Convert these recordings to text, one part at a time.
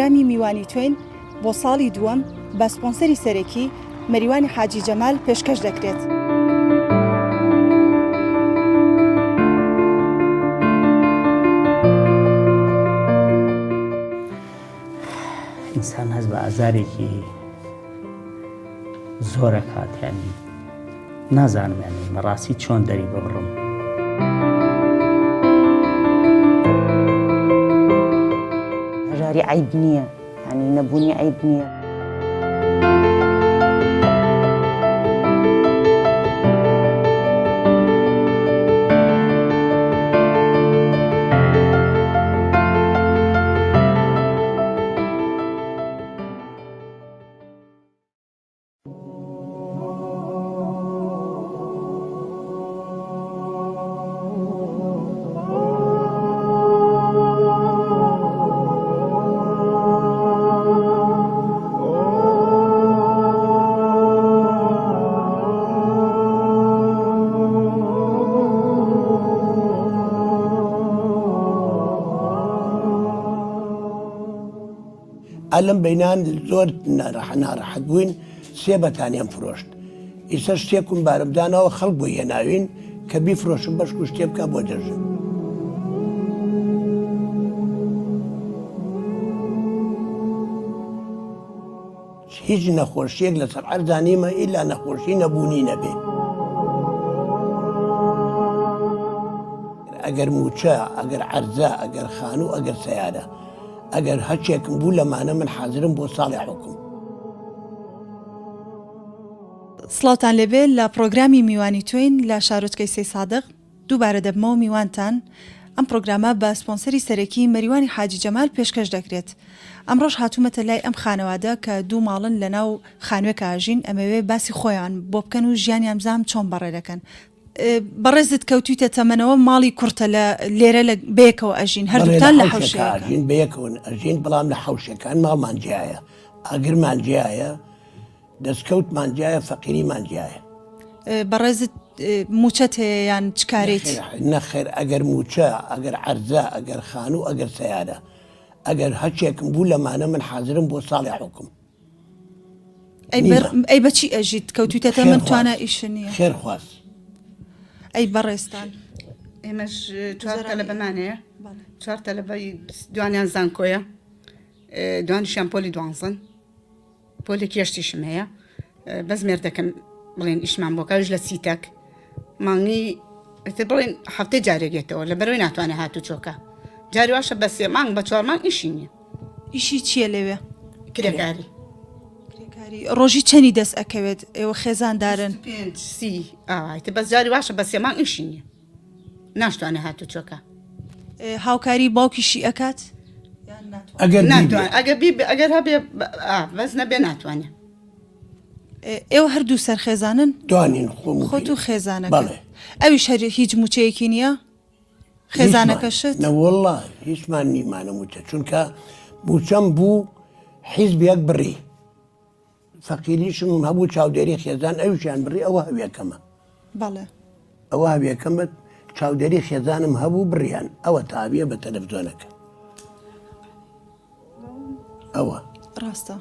پرۆگرامی میوانی توێن بۆ ساڵی دووەم بە سپۆنسەری سەرەکی مەریوانی حاجی جەمال پێشکەش دەکرێت. ئینسان هەست بە ئازارێکی زۆرە کاتیانی نازانم یانی بەڕاستی چۆن دەری ببڕم. هەژاری عیب نییە، ینی نەبوونی عیب نییە. ئەلم بینان زۆر ناڕەحەت بووین سێ بەتانیان فرۆشت. ئیستا شتێکم بارمدانەوە خەڵک بۆ هێناوین کە بیفرۆشم بەشک و شتێ بکە بۆ دەژن. هیچ نەخۆشیەک لەسەر عەرزانیمە ئیلا نەخۆشی نەبوونی نەبێ. ئەگەر موچە، ئەگەر عەرزە، ئەگەر خانوو، ئەگەر سەیارە، ئەگەر هەرچێکم بوو لەمانە من حازرم بۆ ساڵی حکم. سڵاوتان لێبێ لە پرۆگرامی میوانی توێن لە شارۆچکەی سێ سادق دووبارە دەبمەوە میوانتان. ئەم پرۆگرامە بە سپۆنسەری سەرەکی مەریوانی حاجی جەمال پێشکەش دەکرێت. ئەمڕۆژ هاتوومەتە لای ئەم خانەوادە کە دوو ماڵن لە ناو خانوێک ئاژین ئەمەوێ باسی خۆیان بۆ بکەن و ژیانیان بزانم چۆن بەڕێ دەکەن. بەڕێزت کەوتویتە تەمەنەوە ماڵی کورتە لە لێرە لە بەیەکەوە ئەژین هەردووتان لە حەوشەکان بەیەکەوە ئەژین بەڵام لە حەوشەکان ماڵمان جیایە، ئاگرمان جیایە، دەستکەوتمان جیایە، فەقیریمان جیایە. بەڕێزت موچەت هەیە یان چ کارێت؟ نەخێر ئەگەر موچە، ئەگەر عەرزە، ئەگەر خانوو، ئەگەر سەیارە، ئەگەر هەرچێکم بوو لەمانە من حازرم بۆ ساڵی حکم. ئەی بەچی ئەژیت کەوتویتە تەمەن توانە ئیش نییە؟ خێر خواست. ئەی بەڕێستان ئێمەش چوار تەلەبەمان هەیە، چوار تەلەبەی دوانیان زانکۆیە، دوانیشیان پۆلی دوانزن، پۆلی کێشتیشم هەیە. بەس مێر دەکەم بڵێن ئیشمان بۆ کاژ لە سیتەک مانگی بڵێن هەفتەی جارێگێتەوە لە بەرەوەی ناتوانێت هاتوو چۆکە. جاری واشە بە سێ مانگ بە چوار مانگ ئیشی نییە. ئیشی چییە لەوێ؟ کرێکاری. ڕۆژی چەندی دەست ئەکەوێت؟ ئێوە خێزاندارن؟ 5 ئاوایتە بەس جاری واشە بە سێ مانگ ئیشی نییە، ناشتوانێت هاتوو چۆکە. هاوکاری باوکیشی ئەکات؟ ئەگەر هەبێ بەس نەبێ ناتوانێت. ئێوە هەردوو سەرخێزانن؟ دوانین خۆت و خێزانەکە. ئەویش هەر هیچ موچەیەکی نییە؟ خێزانەکەشت؟ نەوەڵڵا هیچمان نیمانە موچە، چونکە موچەم بوو حیزبێک بڕی. فەقیریشم هەبوو چاودێری خێزان ئەویشیان بڕی، ئەوە هەویەکەمە. بەڵێ ئەوە هەویەکەمت چاودێری خێزانم هەبوو بڕیان، ئەوە تاویە بە تەلەڤیزۆنەکە. ئەوە ڕاستە.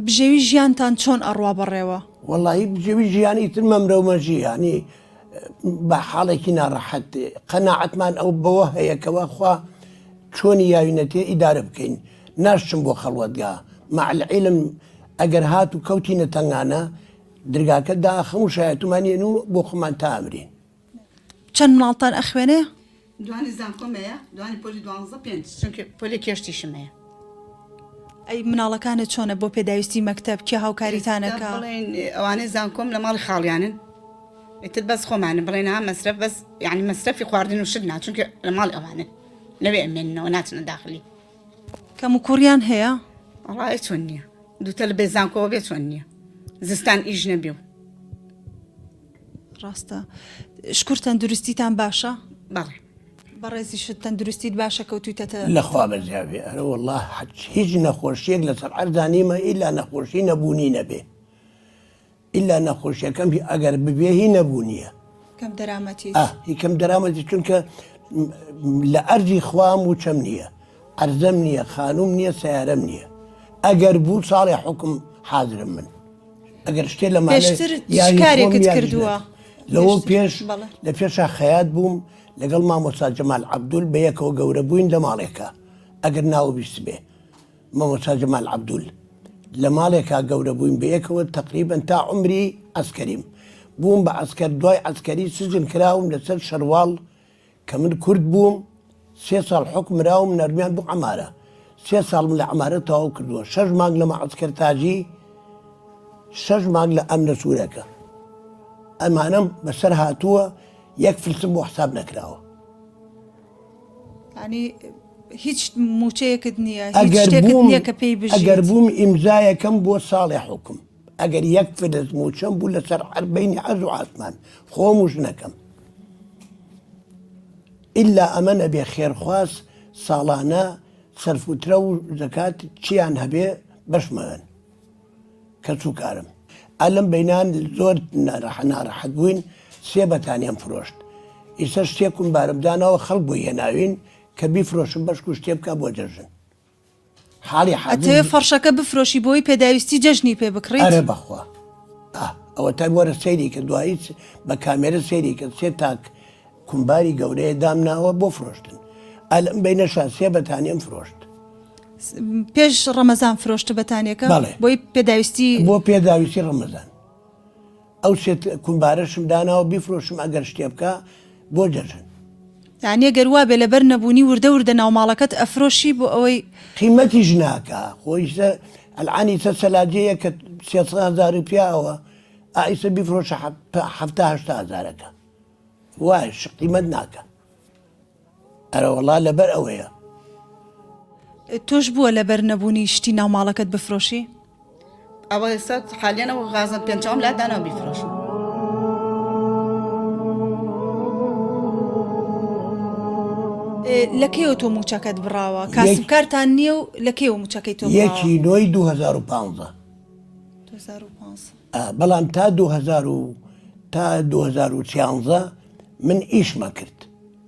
بژێوی ژیانتان چۆن ئەڕوا بەڕێوە؟ وەڵی بژێوی ژیانی تر مەمرەومەژی ینی بە حاڵێکی ناڕەحەت قەناعەتمان ئەو بەوە هەیەکەوە خوا چۆنی یاوینەتێ ئیدارە بکەین. ناشتم بۆ خەڵوەتگا مع العلم ئەگەر هات و کەوتینە تەنگانە درگاکە داخەم و شایەتمانێن و بۆ خۆمان تامرین. چەند مناڵتان ئەخوێنێ؟ دوانی زانکۆم هەیە، دوانی پۆلی 12 چونکە پۆلی کێشتیشم هەیە. ئەی مناڵەکانت چۆنە بۆ پێداویستی مەکتەب کێ هاوکاریتانەکە؟ بڵێن ئەوانەی زانکۆم لە ماڵی خاڵیانن، ئیتر بەس خۆمانە بڵێن ها مەسرەف بەس یعنی مەسرەفی خواردن و شت نا چونکە لە ماڵی ئەوانن لەوێ ئەمێننەوە ناچنە داخلی. کەم و کوڕیان هەیە؟ ڕای چۆن نییە، دووتە لە بێ زانکۆوە بێ چۆن نییە، زستان ئیش نەبێ و. ڕاستە. شکر تەندروستیتان باشە؟ بەڵێ. بەڕێزی شت تەندروستیت باشە کەوتویتە لەخوا بەزیاوێ ئەرە وەڵڵا هیچ نەخۆشیەک لەسەر عەرزانیمە ئیلا نەخۆشی نەبوونی نەبێ. ئیلا نەخۆشیەکەم ئەگەر ببێ هی نەبوونیە. کەم دەرامەتی. هی کەم دەرامەتی چونکە لە ئەرجی خوام و چەم نییە ئەرزەم نییە خانوم نییە سیارەم نییە ئەگەر بوو ساڵی حکم حاضرم من ئەگەر شتێ لە پێشتر کارێکت کردووە لەوە پێش لە پێشا خەیات بووم لەگەڵ مامۆستا جەمال عەبدول بە یەکەوە گەورە بووین لە ماڵێکە ئەگەر ناوە بیست بێ مامۆستا جەمال عەبدول لە ماڵێکا گەورە بووین بە یەکەوە تقریبەن تا عمری عەسکەریم بووم بە عەسکەر دوای عەسکەری سجن کراوم لەسەر شەرواڵ کە من کورد بووم 3 ساڵ حکم راوم نەرمیان بوو عەمارە 3 ساڵ من لە عەمارە تەواو کردووە 6 مانگ لە معسکەر تاجی 6 مانگ لە ئەمنە سوورەکە ئەمانەم بەسەر هاتووە یەک فلسم بۆ حساب نەکراوە ینی هیچ موچەیەکت نییە هیچ شتێکت نییە کە پێی بژیت ئەگەر بووم ئیمزایەکەم بۆ ساڵی حکم ئەگەر یەک فلس موچەم بوو لەسەر عەربەینی عەرز و عاسمان خۆم و ژنەکەم ئیلا ئەمە نەبێ خێرخواست ساڵانە سەرفوترە و زەکات چیان هەبێ بەشمەوێن کە چووکارم ئەلم بەینان زۆر ناڕەحەت بووین 3 بەتانیان فرۆشت ئیستا شتێکم بارمدانەوە خەڵک بۆ هێناوین کە بیفرۆشم بەشک و شتێ بکە بۆ جەژن حاڵی ئەتەوێ فەرشەکە بفرۆشی بۆی پێداویستی جەژنی پێ بکڕیت ئەرە بەخوا ئەوە تا وەرە سەیری کە دوایی بە کامێرە سەیری کە 3 تاک کومباری گەورەیە دامناوە بۆ فرۆشتن ئەلم بینەشا 3 بەتانیم فرۆشت پێش ڕەمەزان فرۆشتە بەتانێکە بۆی پێداویستی بۆ پێداویستی ڕەمەزان ئەو کومبارەشم داناوە بیفرۆشم ئەگەر شتێ بکە بۆ جەژن یانە گەروا بێ لەبەر نەبوونی وردە وردە ناوماڵەکەت ئەفرۆشی بۆ ئەوەی قیمەتی ژناکە خۆی ئەلعانی سەلاجەیە کە 300,000 پیاوە ئایسە بیفرۆشە 70,000-80,000ەکە وای قیمەت ناکە ئەرە وەڵا لەبەر ئەوەیە تۆش بووە لەبەر نەبوونی شتی ناوماڵەکەت بفرۆشی ئەوە ئێستا حالیانەوە غازم پێنجەوەم لا داناوە بیفرۆشم لەکەیەوە تۆ موچەکەت بڕاوە کاسبکارتان نییە و لەکەیەوە موچەکەی تۆ یەکی نۆی 2015 بەڵام تا 2013 من ئیشمە کرد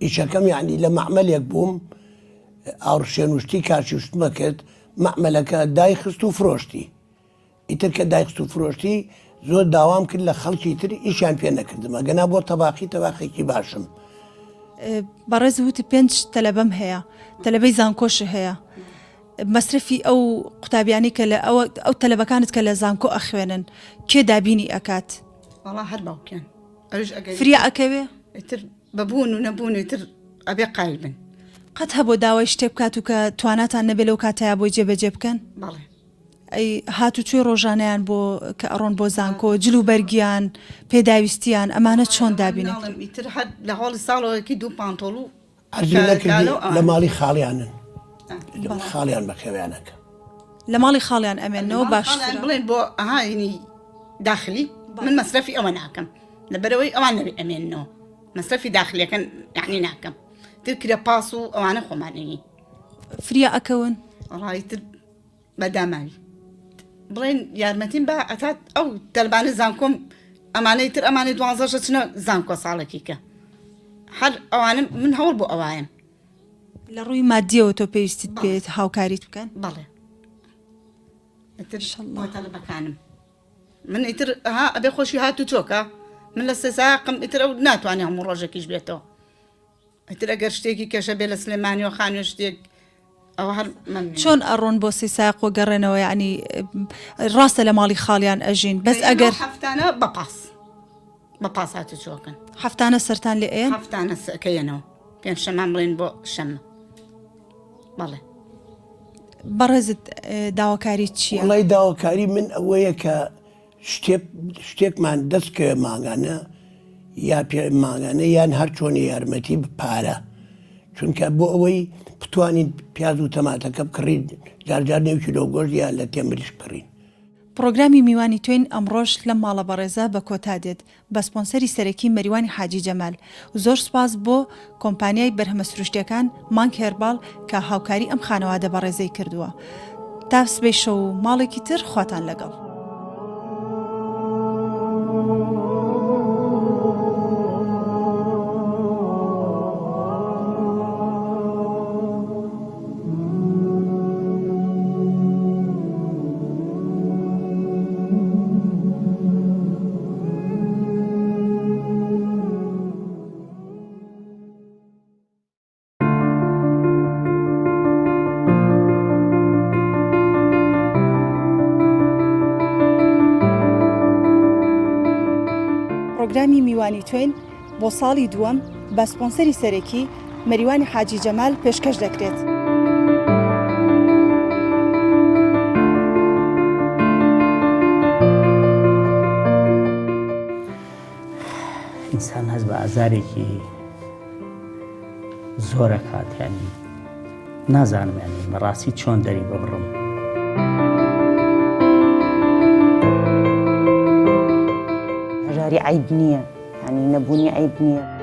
ئیشەکەم یعنی لە مەعمەلێک بووم ئاڕشێنوشتی کاشی شتمە کرد مەعمەلەکە دایخست و فرۆشتی ئیتر کە دایخست و فرۆشتی زۆر داوام کرد لە خەڵکی تر ئیشیان پێ نەکردمە گەنا بۆ تەباقێکی باشم بەڕێز وتی 5 تەلەبەم هەیە تەلەبەی زانکۆش هەیە مەسرفی ئەو قوتابیانی کە لە ئەو تەلەبەکانت کە لە زانکۆ ئەخوێنن کێ دابینی ئەکات وەڵا هەر باوکیان فریا ئەکەوێ ئیتر بەبوون و نەبوون ئیتر ئەبێ قایل بن قەت هەبوو داوای شتێ بکات و کە تواناتان نەبێت لەو کاتەیە بۆی جێبەجێ بکەن بەڵێ ئەی هاتوچێ ڕۆژانیان بۆ کە ئەڕۆن بۆ زانکۆ جلو بەرگیان پێداویستیان ئەمانە چۆن دابینێت ئیتر لە هەڵی ساڵەوەکی 2 پانتۆڵ و لە ماڵی خاڵیانن خاڵیان بەخێویانەکە لە ماڵی خاڵیان ئەمێنەوە باش بڵێن بۆ ئەهاینی داخلی من مەسرفی ئەوە ناکەم لەبەرەوەی ئەوان نەبێ ئەمێنەوە مەسرفی داخلیەکەن یعنی ناکەم تر کرە پاس و ئەوانە خۆمانەیی فریا ئەکەون ڕایتر بەداماوی بڵێن یارمەتیم بە ئەتات ئەو تەلبانە زانکۆم ئەمانەی تر ئەمانەی 12 چنە زانکۆ ساڵێکی کە هەر ئەوانە من هەوڵ بۆ ئەوایە لە ڕووی مادیەوە تۆ پێویستیت بێت هاوکاریت بکەن بەڵێ تەلبەکانم من ئیتر ئەبێ خۆشی هاتو چۆکە من لە سێساقم ئیتر ئەو ناتوانێ هەموو ڕۆژێکیش بێتەوە ئیتر ئەگەر شتێکی کێشە بێ لە سلێمانی و خانوێ شتێک ئەوە هەر چۆن ئەڕۆن بۆ سێساق و گەڕێنەوە یعنی ڕاستە لە ماڵی خاڵیان ئەژین بەس ئەگەر هەفتانە بەپاس هاتو چۆکن هەفتانە سەران لێ ئێن هەفتانە سەکەیەنەوە پێنج شەمان بڵێن بۆ شەمە بەڵێ بەڕێزت داواکاری چییە؟ وڵی داواکاری من ئەوەیە کە شتێکمان دەستکە ماگانە یا پێ ماگانە یان هەر چۆنی یارمەتی پارە چونکە بۆ ئەوەی بتوانین پیاز و تەماتەکە بکڕین جارجار نێو کیلۆ گۆشت یا لە تێمبریش بکڕین. پرۆگرامی میوانی توین ئەمڕۆژ لە ماڵە بەڕێزە بە کۆتا دێت بە سپۆنسەری سەرەکی مەریوانی حاجی جەمال و زۆر سپاس بۆ کۆمپانیای بەرهەمە سروشتیەکان مانک هێرباڵ کە هاوکاری ئەم خانەوادە بەڕێزەی کردووە. تا سبەی شەو و ماڵێکی تر خواتان لەگەڵ. پرۆگرامی میوانی توێن بۆ ساڵی دووەم بە سپۆنسەری سەرەکی مەریوانی حاجی جەمال پێشکەش دەکرێت. ئینسان هەست بە ئازارێکی زۆرە کاتیانی نازانم یانی بەڕاستی چۆن دەری ببڕم. هەژاری عیب نییە، ینی نەبوونی عیب نییە.